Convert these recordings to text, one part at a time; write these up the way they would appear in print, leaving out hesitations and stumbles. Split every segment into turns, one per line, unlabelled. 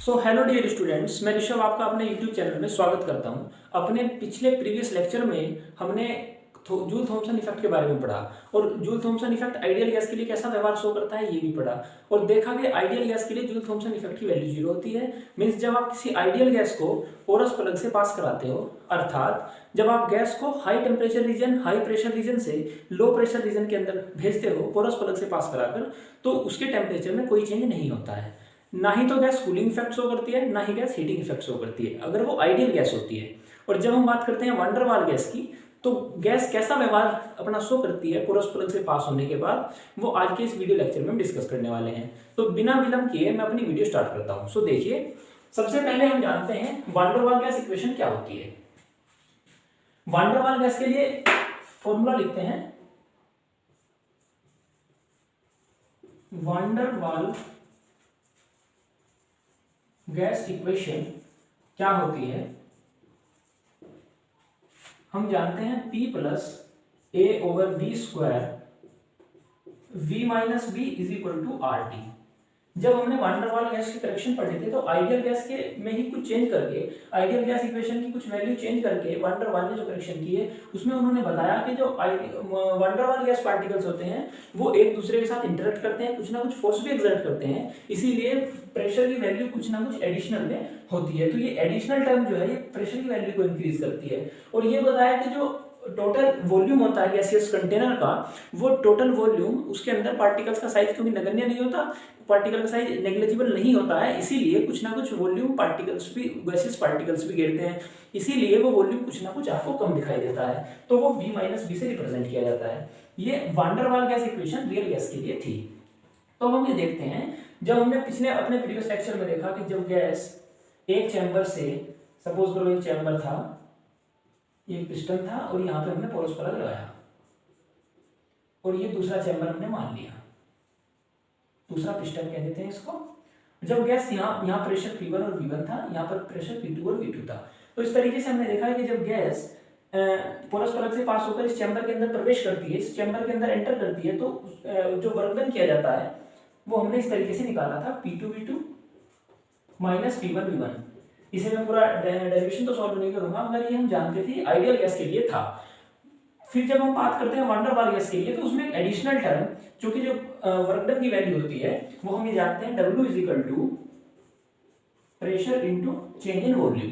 Hello dear students, मैं ऋषभ आपका अपने यूट्यूब चैनल में स्वागत करता हूं। अपने पिछले प्रीवियस लेक्चर में हमने जूल थॉमसन इफेक्ट के बारे में पढ़ा और Joule Thomson effect ideal gas के लिए कैसा व्यवहार शो करता है ये भी पढ़ा और देखा कि आइडियल गैस के लिए जूल थॉमसन इफेक्ट की वैल्यू 0 होती है। मींस जब आप किसी आइडियल गैस को पोरस प्लग से पास कराते हो, अर्थात जब आप गैस को high temperature region, high pressure region से लो प्रेशर रीजन के अंदर भेजते हो पोरस प्लग से पास कराकर, तो उसके टेम्परेचर में कोई चेंज नहीं होता है। ना ही तो गैस कूलिंग इफेक्ट शो करती है, ना ही गैस हीटिंग इफेक्ट शो करती है अगर वो आइडियल गैस होती है। और जब हम बात करते हैं वैन डर वाल गैस की, तो गैस कैसा व्यवहार अपना शो करती है पोरस प्लग से पास होने के बाद, वो आज के इस वीडियो लेक्चर में हम डिस्कस करने वाले हैं। तो बिना विलंब किए मैं अपनी वीडियो स्टार्ट करता हूं। सो देखिए, सबसे पहले हम जानते हैं van der Waals gas equation क्या होती है। वैन डर वाल गैस के लिए फॉर्मूला लिखते हैं। Van der Waals gas equation क्या होती है, हम जानते हैं P plus A over B square V minus B is equal to R T. जब हमने वैन डर वाल गैस की करेक्शन पढ़े थे तो आइडियल गैस के में ही कुछ चेंज करके, आइडियल गैस इक्वेशन की कुछ वैल्यू चेंज करके वैन डर वाल ने जो करेक्शन की है उसमें उन्होंने बताया कि जो van der Waals gas particles होते हैं वो एक दूसरे के साथ इंटरेक्ट करते हैं, कुछ ना कुछ फोर्स भी एक्सर्ट करते हैं, इसीलिए प्रेशर की वैल्यू कुछ ना कुछ एडिशनल में होती है। तो ये एडिशनल टर्म जो है ये प्रेशर की वैल्यू को इंक्रीज करती है। और ये बताया कि जो टोटल वॉल्यूम होता है गैसियस कंटेनर का, वो टोटल वॉल्यूम उसके अंदर पार्टिकल्स का साइज क्योंकि नगण्य नहीं होता, पार्टिकल का साइज नेग्लिजिबल नहीं होता है, इसीलिए कुछ ना कुछ वॉल्यूम पार्टिकल्स भी, गैसियस पार्टिकल्स भी गिरते हैं, इसीलिए वो वॉल्यूम कुछ ना कुछ आपको कम दिखाई देता है, तो वो V माइनस बी से रिप्रेजेंट किया जाता है। ये van der Waals gas equation real gas के लिए थी। तो हम ये देखते हैं, जब हमने पिछले अपने प्रीवियस लेक्चर में देखा कि जब गैस एक चैम्बर से, सपोज करो एक चैम्बर था, एक पिस्टन था और यहाँ पे हमने पोरस प्लग लगाया और ये दूसरा चैम्बर हमने मान लिया, दूसरा पिस्टन कह देते हैं इसको। जब गैस यहाँ प्रेशर P1 और V1 था, यहाँ पर प्रेशर P2 और V2 था, तो इस तरीके से हमने देखा है कि जब गैस पोरस प्लग से पास होकर इस चैम्बर के अंदर प्रवेश करती है, इस चैम्बर के अंदर एंटर करती है, तो जो वर्क डन किया जाता है वो हमने इस तरीके से निकाला था, P2 V2 minus P1 V1। इसे मैं पूरा डेरिवेशन तो सॉल्व नहीं करूंगा, मगर ये हम जानते थे आइडियल गैस के लिए था। फिर जब हम बात करते हैं वैन डर वाल गैस के लिए, तो उसमें एक एडिशनल टर्म जो कि जो वर्क डन की वैल्यू होती है वो हम ये जानते हैं W is equal to pressure into change in volume.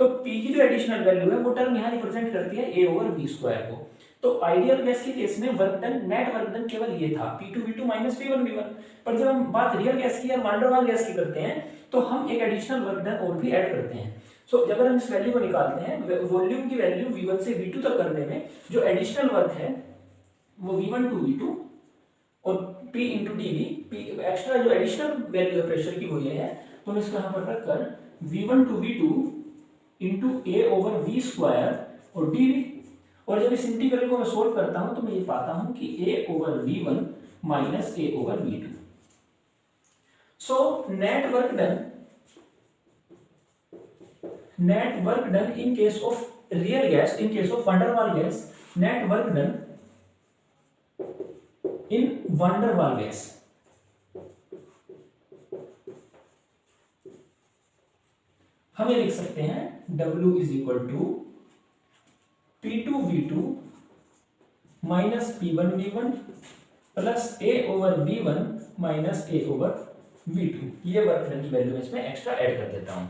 तो P की जो एडिशनल वैल्यू है वो टर्म यहाँ रिप्रेजेंट करती है A ओवर V स्क्वायर को। तो आइडियल गैस के केस में work done, net work done केवल ये था P2 V2 minus P1 V1। पर जब हम बात रियल गैस की या वैन डर वाल गैस की करते हैं तो हम एक एडिशनल वर्क डन और भी ऐड करते हैं। सो अगर हम इस वैल्यू को निकालते हैं, वॉल्यूम की वैल्यू V1 से V2 तक करने में जो एडिशनल वर्क है वो V1 टू V2 और P इंटू dV, एक्स्ट्रा जो एडिशनल वैल्यू है प्रेशर की वो ये है, तो हम इसको यहाँ पर रखकर V1 to V2 into A over V square और dV। और जब इस इंटीग्रल को मैं सोल्व करता हूं तो मैं ये पाता हूं कि A over V1 minus A over V2। So net work done in case of real gas, in case of van der Waals gas, net work done in van der Waals gas हम ये लिख सकते हैं W is equal to P2 V2 minus P1 V1 plus A over V1 minus A over V2। ये work done की value इसमें extra add कर देता हूं।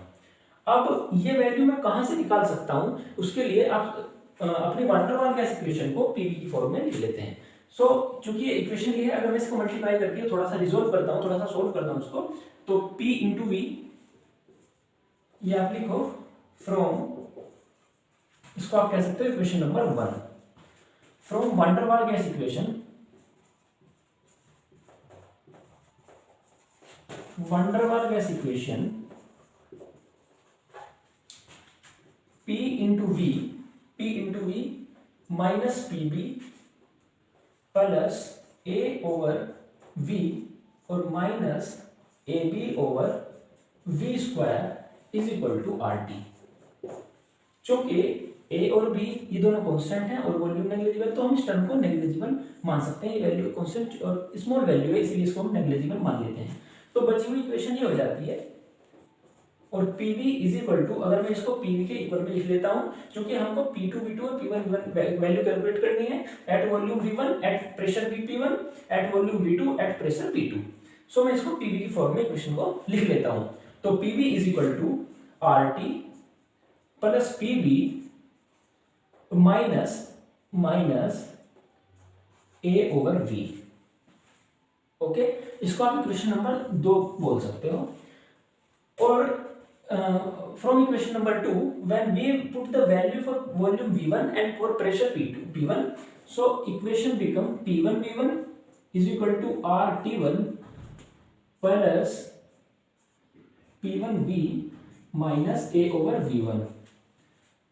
अब ये वैल्यू मैं कहां से निकाल सकता हूं, उसके लिए आप अपनी van der Waals gas equation को PV की फॉर्म में लिख लेते हैं। सो चूंकि ये इक्वेशन ये है, अगर मैं इसको मल्टीप्लाई करके थोड़ा सा रिजोल्व करता हूं, थोड़ा सा सोल्व करता हूं इसको, तो P इंटू V, ये आप लिखो फ्रॉम, इसको आप कह सकते हो equation number 1, from van der Waals gas equation, van der Waals gas equation P into V minus PB plus A over V और minus AB over V square is equal to RT। चूंकि A और B ये दोनों constant हैं और volume negligible, तो हम इस टर्म को नेग्लिजिबल मान सकते हैं। ये वैल्यू कांस्टेंट और स्मॉल वैल्यू है, इसलिए इसको हम नेग्लिजिबल मान लेते हैं। तो बची हुई इक्वेशन ये हो जाती है और PV इज इक्वल टू, अगर मैं इसको PV के इक्वल में लिख लेता हूं, क्योंकि हमको P2 V2 और P1 V1 वैल्यू कैलकुलेट करनी है at volume V1 at pressure P1 at volume V2 at pressure P2। So मैं इसको PV की फॉर्म में इक्वेशन को लिख लेता हूं। तो PV is equal to RT plus PV minus A over V। Okay, इसको आप इक्वेशन नंबर 2 बोल सकते हो। और from equation number 2, when we put the value for volume V1 and for pressure P1, so equation become P1 V1 is equal to RT1 plus P1 V minus A over V1,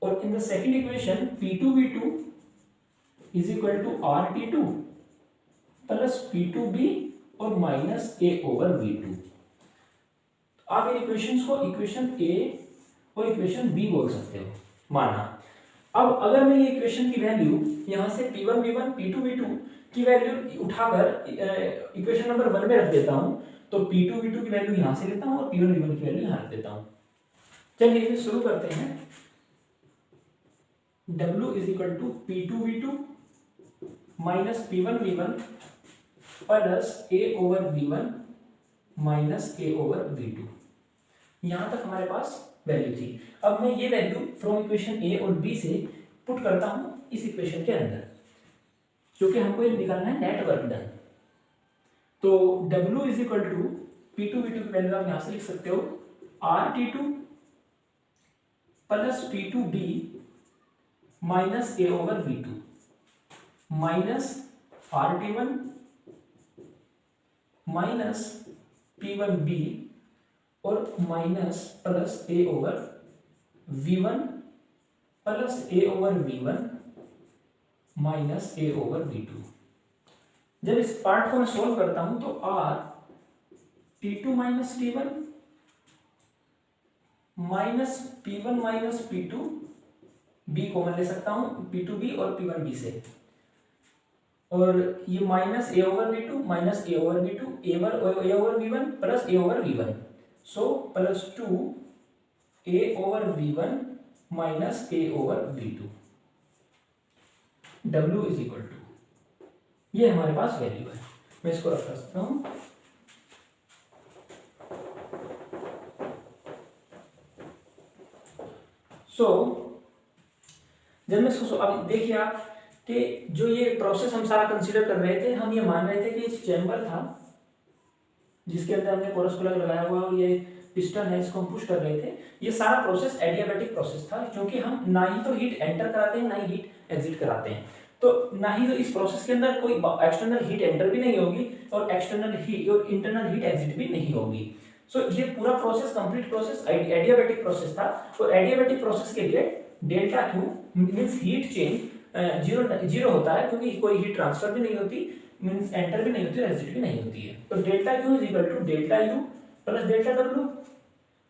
और in the second equation P2 V2 is equal to RT2 plus P2 V और minus A over V2। आप इन equations को equation ए और equation B बोल सकते हो माना। अब अगर मैं ये इक्वेशन की वैल्यू यहाँ से P1 V1 P2 V2 की वैल्यू उठाकर इक्वेशन नंबर 1 में रख देता हूँ, तो P2 V2 की वैल्यू यहाँ से लेता हूँ और P1 V1 की वैल्यू यहाँ रख देता हूँ। चलिए शुरू करते हैं। W is equal to P2 V2 minus P1 V1 plus A over V1 minus A over V2। यहां तक हमारे पास वैल्यू थी। अब मैं ये वैल्यू फ्रॉम इक्वेशन ए और बी से पुट करता हूं इस इक्वेशन के अंदर, क्योंकि हमको ये निकालना है नेट वर्क डन। तो W is equal to P2 V2 की वैल्यू आप यहां से लिख सकते हो RT2 plus P2 B minus A over V2 minus RT1 minus P1 B और minus plus A over V1 plus A over V1 minus A over V2। जब इस पार्ट को मैं सोल्व करता हूं तो R T2 minus T1 minus P1 minus P2 B common ले सकता हूं P2B और P1B से, और ये minus A over V2 minus A over V2 A over V1 plus A over V1, so plus 2 A over V1 minus A over V2। W is equal to, ये हमारे पास value है। मैं इसको रख सकता हूं। जब मैं इसको अब देखिए आप कि जो ये प्रोसेस हम सारा कंसीडर कर रहे थे, हम ये मान रहे थे कि एक चैम्बर था जिसके अंदर हमने कोरस प्लग लगाया हुआ और ये पिस्टन है, इसको हम पुश कर रहे थे। ये सारा प्रोसेस एडियाबैटिक प्रोसेस था, क्योंकि हम ना ही तो हीट एंटर कराते हैं ना ही हीट एग्जिट कराते हैं। तो ना ही तो इस प्रोसेस के अंदर कोई एक्सटर्नल हीट एंटर भी नहीं होगी और एक्सटर्नल हीट और इंटरनल हीट एग्जिट भी नहीं होगी। सो ये पूरा process complete process adiabatic process था। और एडियाबैटिक प्रोसेस के लिए delta Q means heat change zero होता है, क्योंकि कोई हीट ट्रांसफर भी नहीं होती, मींस एंटर भी नहीं होती और एग्जिट भी नहीं होती है। तो delta Q is equal to delta U plus delta W,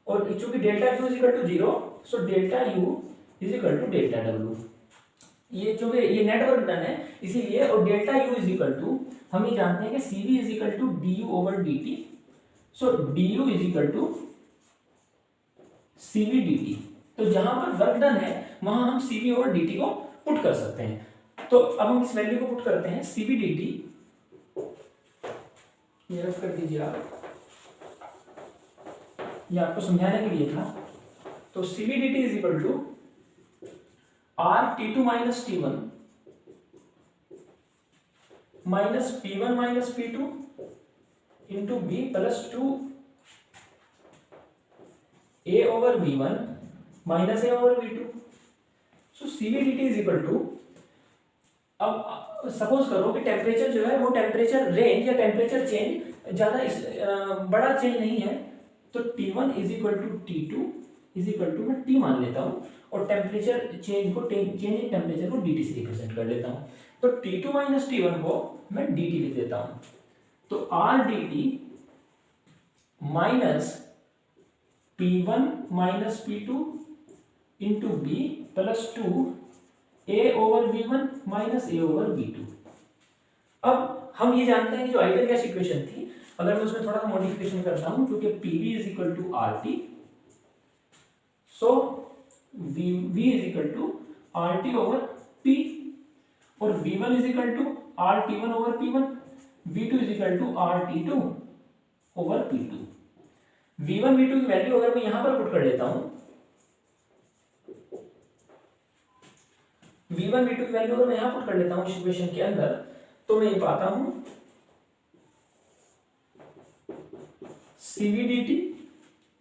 और चूंकि delta Q is equal to 0, so delta U is equal to delta W. ये चूंकि ये नेटवर्क डन है इसीलिए, और delta U is equal to हम ये जानते हैं कि CV is equal to D U over D T. So D U is equal to CV D T. तो जहां पर वर्क डन है वहां हम सीवी ओवर डी टी को पुट कर सकते हैं। तो अब हम इस वैल्यू को पुट करते हैं सीवी डी टी, ये रख कर दीजिए आप, ये आपको समझाने के लिए था। तो CV D T is equal to R T two minus T one minus P one minus P two into B plus 2 A over V one minus A over V two. So CV D T is equal to, अब suppose करो कि temperature जो है वो temperature range या temperature change ज्यादा बड़ा change नहीं है, तो T1 is equal to T2 is equal to मैं T मान लेता हूँ, और टेम्परेचर चेंज को चेंज इन टेम्परेचर को dt से रिप्रेजेंट कर लेता हूँ। तो T2 माइनस T1 को मैं dt लिख देता हूँ। तो R dt minus P1 minus P2 into B plus 2 A over V1 minus A over V2। अब हम ये जानते हैं कि जो आइडियल गैस इक्वेशन थी, अगर मैं उसमें थोड़ा सा मॉडिफिकेशन करता हूं, क्योंकि PV is equal to RT so V is equal to R T over P और V1 is equal to R T1 over P1, V2 is equal to R T2 over P2। V1 V2 की value अगर मैं यहां पर put कर लेता हूं, V1 V2 की वैल्यू अगर मैं यहां पुट कर लेता हूं इस इक्वेशन के अंदर, तो मैं ये पाता हूं CV dt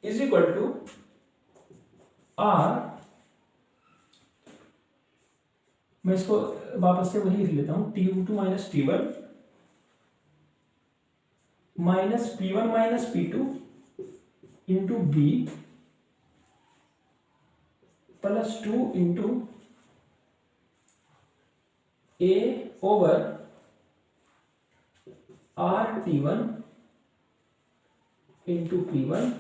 is equal to R, मैं इसको वापस से वही लिख लेता हूं, T2 minus T1 minus P1 minus P2 into B plus 2 into A over R T1 into P1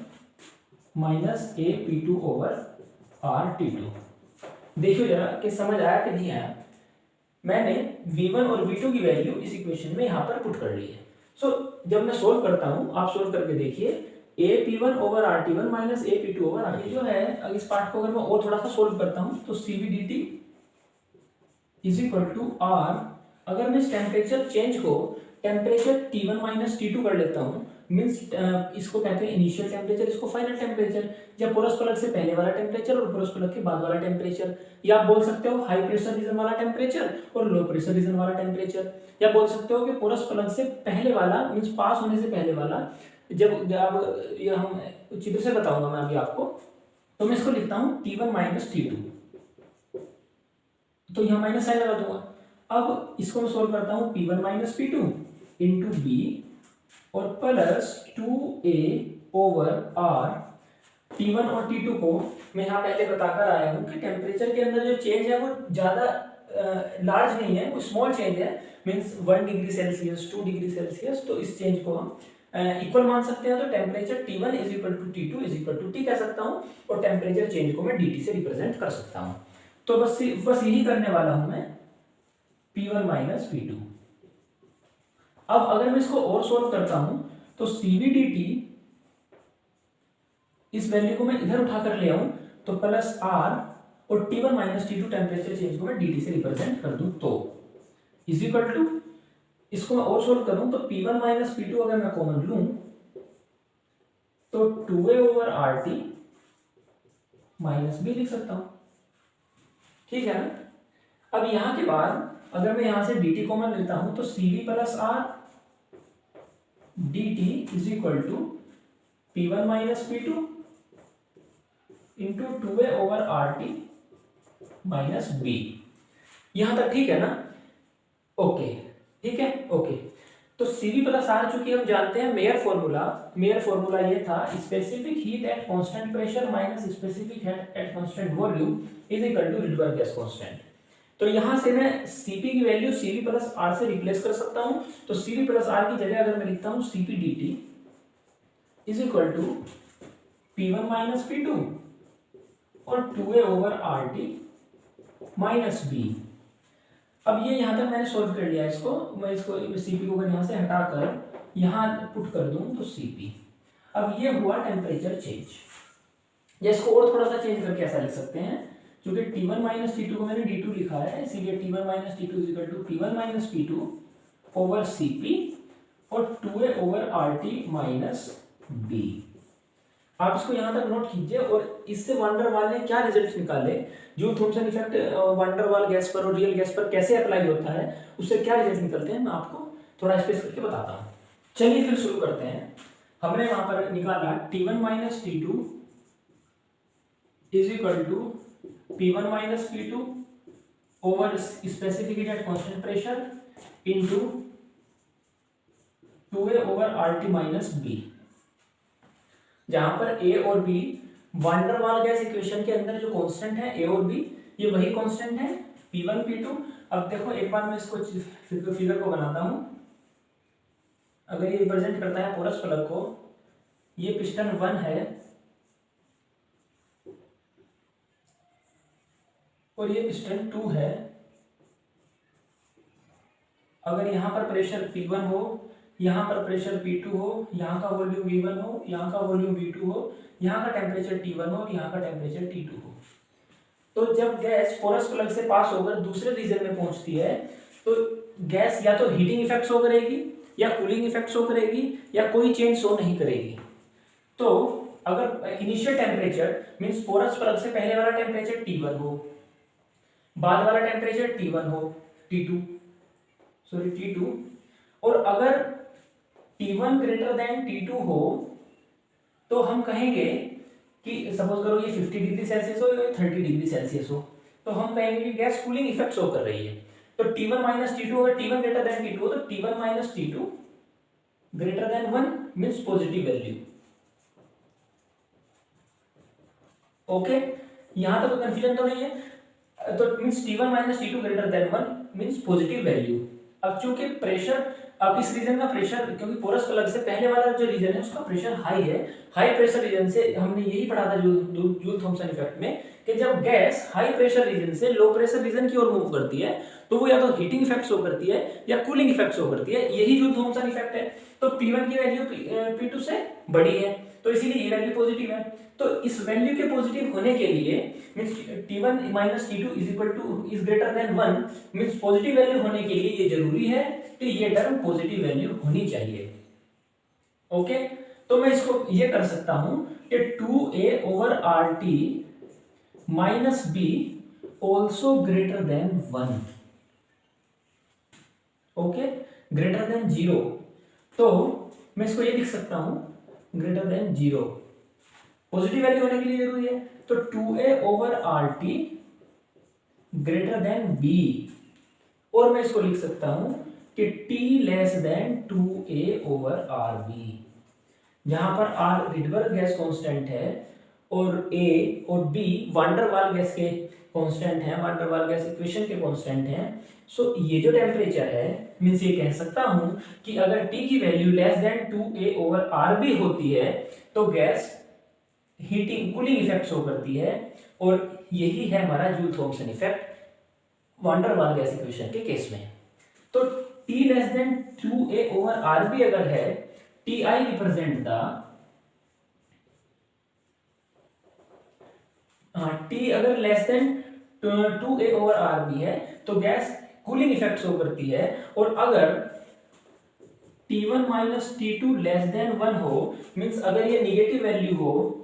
minus A P2 over R T2। देखिए जरा कि समझ आया कि नहीं आया। मैंने V1 और V2 की वैल्यू इस इक्वेशन में यहां पर पुट कर ली है। सो जब मैं सोल्व करता हूं, आप सोल्व करके देखिए, A P1 over R T1 minus A P2 over R T जो है, अगर इस पार्ट को अगर मैं और थोड़ा सा सोल्व करता हूं तो CV dt is equal to R, अगर मैं इस टेम्परेचर चेंज को टेम्परेचर T1 माइनस T2 कर लेता हूं, मींस इसको कहते हैं इनिशियल टेम्परेचर, इसको फाइनल टेम्परेचर, या पुरुष पलक से पहले वाला टेम्परेचर और पुरुष पलक के बाद वाला टेम्परेचर, या आप बोल सकते हो हाई प्रेशर रीजन वाला टेम्परेचर और लो प्रेशर रीजन वाला टेम्परेचर, या बोल सकते हो कि पुरुष पलक से पहले वाला मींस पास होने से पहले वाला। जब ये हम चित्र से बताऊंगा मैं अभी आपको, तो मैं इसको लिखता हूं T1 माइनस T2, तो यहाँ माइनस साइन लगा दूंगा। अब इसको मैं सोल्व करता हूँ P1 minus P2 into B और plus 2A over R। T1 और T2 को मैं यहाँ पहले बताकर आया हूँ कि टेम्परेचर के अंदर जो चेंज है वो ज़्यादा लार्ज नहीं है, वो स्मॉल चेंज है, means 1 degree Celsius 2 degree Celsius, तो इस चेंज को हम इक्वल मान सकते हैं। तो temperature T1 is equal to T2 is equal to T कह सकता हूँ, और टेम्परेचर चेंज को मैं dt से रिप्रेजेंट कर सकता हूँ। तो बस यही करने वाला हूं मैं, P1 माइनस P2। अब अगर मैं इसको और सोल्व करता हूं तो CV dt, इस वैल्यू को मैं इधर उठाकर ले आऊं तो प्लस R और T1 minus T2 temperature change को मैं dt से रिप्रेजेंट कर दूं, तो इज इक्वल टू, इसको मैं और सोल्व करूं तो P1 माइनस P2 अगर मैं कॉमन लूं तो 2A over RT minus B लिख सकता हूं, ठीक है ना। अब यहां के बाद अगर मैं यहां से dt कॉमन लेता हूं तो CV plus R dt is equal to P1 minus P2 into 2A over RT minus B। यहां तक ठीक है ना, ओके, ठीक है, ओके। तो CV प्लस R चूंकि हम जानते हैं मेयर फॉर्मूला ये था, specific heat at constant pressure minus specific heat at constant volume is equal to Rydberg gas constant. तो यहां से मैं Cp की वैल्यू CV प्लस R से रिप्लेस कर सकता हूं। तो CV प्लस R की जगह अगर मैं लिखता हूं Cp dt is equal to P1 minus P2 और 2A over RT minus B। अब ये यहां तक मैंने सोल्व कर लिया इसको, मैं इसको Cp को अगर यहां से हटाकर यहां पुट कर दूं तो Cp। अब ये हुआ टेम्परेचर चेंज, या इसको और थोड़ा सा चेंज करके ऐसा लिख सकते हैं, क्योंकि T1 माइनस T2 को मैंने D2 लिखा है, इसीलिए T1 minus T2 is equal to P1 minus P2 over Cp और 2A over RT minus B। आप इसको यहां तक नोट कीजिए, और इससे वंडरवाल ने क्या रिजल्ट निकाले, जो थॉम्सन इफेक्ट वंडरवाल गैस पर और रियल गैस पर कैसे अप्लाई होता है, उससे क्या रिजल्ट निकलते हैं, मैं आपको थोड़ा स्पेस करके बताता हूँ। चलिए फिर शुरू करते हैं। हमने वहां पर निकाला T1 minus T2 is equal to P1 minus P2 over specific heat at constant pressure into 2A over RT minus B, जहां पर A और B वंडरवाल गैस इक्वेशन के अंदर जो कांस्टेंट है A और B, ये वही कांस्टेंट है P1 P2। अब देखो एक बार मैं इसको फिगर को बनाता हूं, अगर ये रिप्रेजेंट करता है पोरस प्लग को, ये पिस्टन 1 है और ये पिस्टन 2 है। अगर यहाँ पर प्रेशर P1 हो, यहाँ पर प्रेशर P2 हो, यहाँ का वॉल्यूम V1 हो, यहाँ का वॉल्यूम V2 हो, यहाँ का टेम्परेचर T1 हो और यहाँ का टेम्परेचर T2 हो। तो जब गैस पोरस प्लग से पास होकर दूसरे रीजन में पहुंचती है तो गैस या तो हीटिंग इफेक्ट शो करेगी या कूलिंग इफेक्ट शो करेगी या कोई चेंज शो नहीं करेगी। तो अगर initial temperature means porous plug से पहले वाला टेम्परेचर T1 हो, बाद वाला टेम्परेचर T1 हो, T2 और अगर T1 ग्रेटर देन T2 हो तो हम कहेंगे कि सपोज करो ये 50 डिग्री सेल्सियस हो या 30 डिग्री सेल्सियस हो, तो हम कहेंगे कि गैस कूलिंग इफेक्ट शो कर रही है। तो T1 माइनस T2 अगर T1 ग्रेटर देन T2 हो तो T1 minus T2 greater than 1 means positive value. Okay, यहां तक कंफ्यूजन तो नहीं है। तो means T1 minus T2 greater than 1 means positive value. अब चूंकि प्रेशर, अब इस रीजन का प्रेशर, क्योंकि पोरस प्लग से पहले वाला जो रीजन है उसका प्रेशर हाई है, हाई प्रेशर रीजन से हमने यही पढ़ा था जूल थॉमसन इफेक्ट में कि जब गैस हाई प्रेशर रीजन से लो प्रेशर रीजन की ओर मूव करती है तो वो या तो हीटिंग इफेक्ट शो करती है या कूलिंग इफेक्ट शो करती है। यही जूल थॉमसन इफेक्ट है। तो P1 की वैल्यू P2 से बड़ी है तो इसीलिए ये वैल्यू पॉजिटिव है। तो इस वैल्यू के पॉजिटिव होने के लिए means T1 minus T2 is greater than 1 means positive value होने के लिए ये जरूरी है कि ये टर्म पॉजिटिव वैल्यू होनी चाहिए। ओके, तो मैं इसको ये कर सकता हूं कि 2a over RT minus b also greater than 1। Okay, greater than 0। तो मैं इसको ये लिख सकता हूं ग्रेटर देन 0, पॉजिटिव वैल्यू होने के लिए जरूरी है। तो 2a over RT greater than b, और मैं इसको लिख सकता हूं कि T less than 2a over RB, जहां पर R रिडबर्ग गैस कांस्टेंट है और A और B वान डर वाल गैस के कांस्टेंट हैं, वान डर वाल गैस इक्वेशन के कांस्टेंट हैं। सो ये जो टेम्परेचर है मींस ये कह सकता हूं कि अगर T की value less than 2a over RB होती है तो gas heating cooling effect show करती है, और यही है हमारा जूल थॉमसन इफेक्ट वान डर वाल गैस इक्वेशन के केस में। तो T less than 2a over RB अगर है, Ti रिप्रेजेंट द T अगर less than 2a over RB है तो गैस कूलिंग इफेक्ट शो करती है, और अगर T1 minus T2 less than 1 हो मींस अगर ये निगेटिव वैल्यू हो,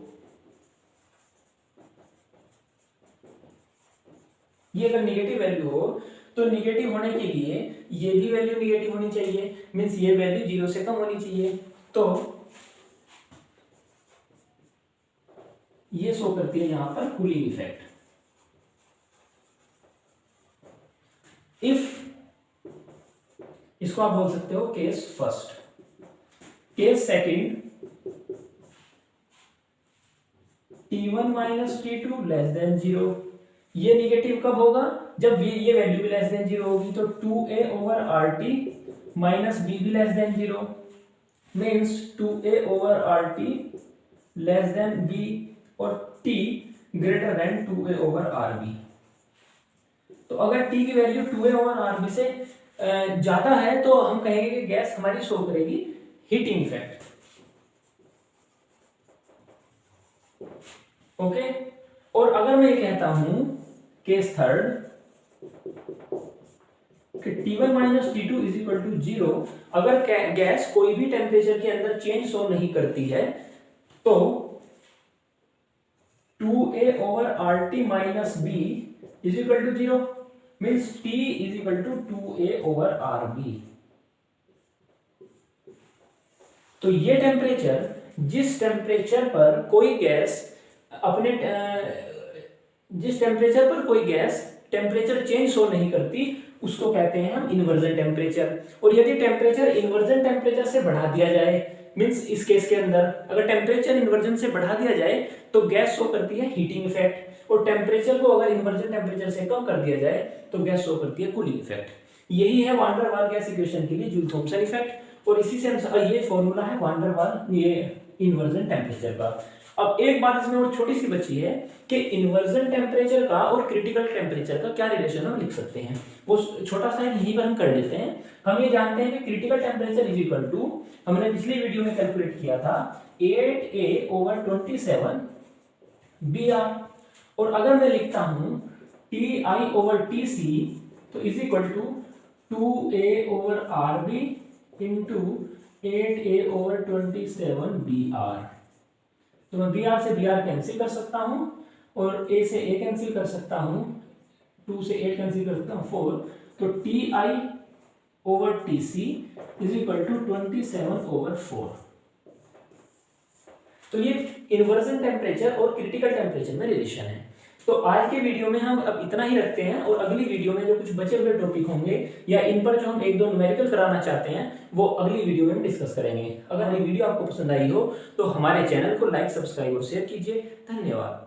ये अगर निगेटिव वैल्यू हो तो निगेटिव होने के लिए ये भी वैल्यू निगेटिव होनी चाहिए मींस ये वैल्यू 0 से कम होनी चाहिए। तो ये शो करती है यहां पर कूलिंग इफेक्ट। इफ, इसको आप बोल सकते हो case first. Case second, T1 minus T2 less than 0। ये निगेटिव कब होगा? जब ये वैल्यू भी लेस देन 0 होगी। तो 2a over RT minus b भी less than 0 means 2a over RT less than b और t greater than 2a over RB। तो अगर t की वैल्यू 2a ओवर RB से ज्यादा है तो हम कहेंगे कि गैस हमारी शो करेगी हीटिंग इफेक्ट। ओके, और अगर मैं ये कहता हूं केस थर्ड कि T1 minus T2 is equal to 0, अगर गैस कोई भी टेम्परेचर के अंदर चेंज शो नहीं करती है तो 2a over RT minus b is equal to 0 means T is equal to 2a over RB। तो ये टेम्परेचर, जिस टेम्परेचर पर कोई गैस जिस टेम्परेचर पर कोई गैस टेम्परेचर चेंज शो नहीं करती उसको कहते हैं हम इन्वर्जन टेम्परेचर। और यदि टेम्परेचर इन्वर्जन टेम्परेचर से बढ़ा दिया जाए मींस इस केस के अंदर अगर टेम्परेचर इन्वर्जन से बढ़ा दिया जाए तो गैस शो करती है हीटिंग इफेक्ट, और टेम्परेचर को अगर इन्वर्जन टेम्परेचर से कम कर दिया जाए तो गैस शो करती है कूलिंग इफेक्ट। यही है वान डर वाल गैस इक्वेशन के लिए जूल थॉमसन इफेक्ट, और इसी से ये फॉर्मूला है वान डर वाल ये इन्वर्जन टेम्परेचर का। अब एक बात इसमें और छोटी सी बची है कि इन्वर्जन टेम्परेचर का और क्रिटिकल टेम्परेचर का क्या रिलेशन हम लिख सकते हैं, वो छोटा सा यहीं पर हम कर लेते हैं। हम ये जानते हैं कि critical temperature is equal to, हमने पिछली वीडियो में कैलकुलेट किया था 8a/27 br, और अगर मैं लिखता हूं Ti/Tc तो is equal to 2a/rb into 8a/27 br। तो मैं br से br कैंसिल कर सकता हूं और a से a कैंसिल कर सकता हूं, 2 से 8 कैंसिल कर सकता हूं 4, तो Ti/Tc इज इक्वल टू 27/4। तो ये इन्वर्जन टेम्परेचर और क्रिटिकल टेम्परेचर में रिलेशन है। तो आज के वीडियो में हम अब इतना ही रखते हैं, और अगली वीडियो में जो कुछ बचे हुए टॉपिक होंगे या इन पर जो हम एक दो न्यूमेरिकल कराना चाहते हैं वो अगली वीडियो में हम डिस्कस करेंगे। अगर ये वीडियो आपको पसंद आई हो तो हमारे चैनल को लाइक, सब्सक्राइब और शेयर कीजिए। धन्यवाद।